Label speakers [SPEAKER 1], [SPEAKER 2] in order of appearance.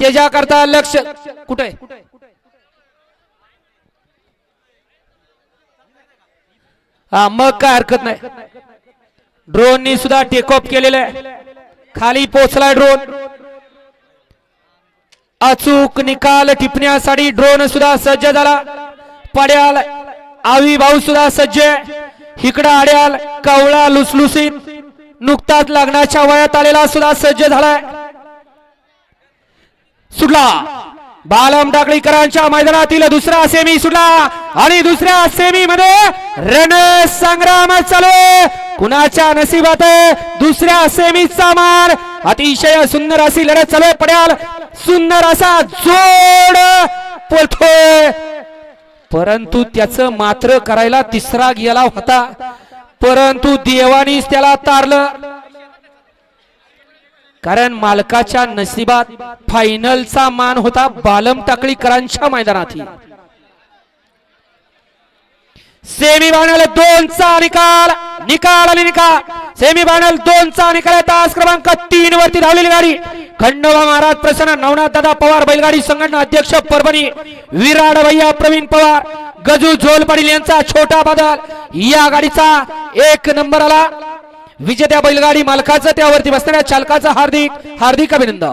[SPEAKER 1] त्याच्याकरता लक्ष कुठे हा मग काय हरकत नाही. ड्रोननी सुद्धा टेक ऑफ केलेलं आहे. खाली पोहोचलाय ड्रोन. अचूक निकाल टिपण्यासाठी ड्रोन सुद्धा सज्ज झाला. पड्याल आवी भाऊ सुद्धा सज्ज. इकडं आड्याल कवळा लुसलुसीत नुकताच लग्नाच्या वयात आलेला सुद्धा सज्ज झालाय. सुटला बालम टाकळीकरांच्या मैदानातील दुसरा सेमी सुटला आणि दुसऱ्या सेमी मध्ये रणसंग्राम चालू. कुणाच्या नशिबात दुसऱ्या सेमीचा मान. अतिशय सुंदर अशी लढत चालू. पड्याल सुंदर असा जोड पळतोय परंतु त्याचं मात्र करायला तिसरा गेला होता परंतु देवानीच त्याला तारलं. कारण मालकाच्या नशिबात फायनलचा मान होता बालम टाकळीकरांच्या मैदानात. सेमी फायनल 2 चा निकाल आणि निकाल. सेमी फायनल 2 चा निकाल. तास क्रमांक 3 वरती धावलेली गाडी खंडोबा महाराज प्रसन्न नवनाथ दादा पवार बैलगाडी संघटना अध्यक्ष परभणी विराड भैया प्रवीण पवार गजू झोल पाटील यांचा छोटा बदल. या गाडीचा 1 नंबर आला. विजेत्या बैलगाडी मालकाचं त्यावरती बसणाऱ्या चालकाचं हार्दिक हार्दिक अभिनंदन.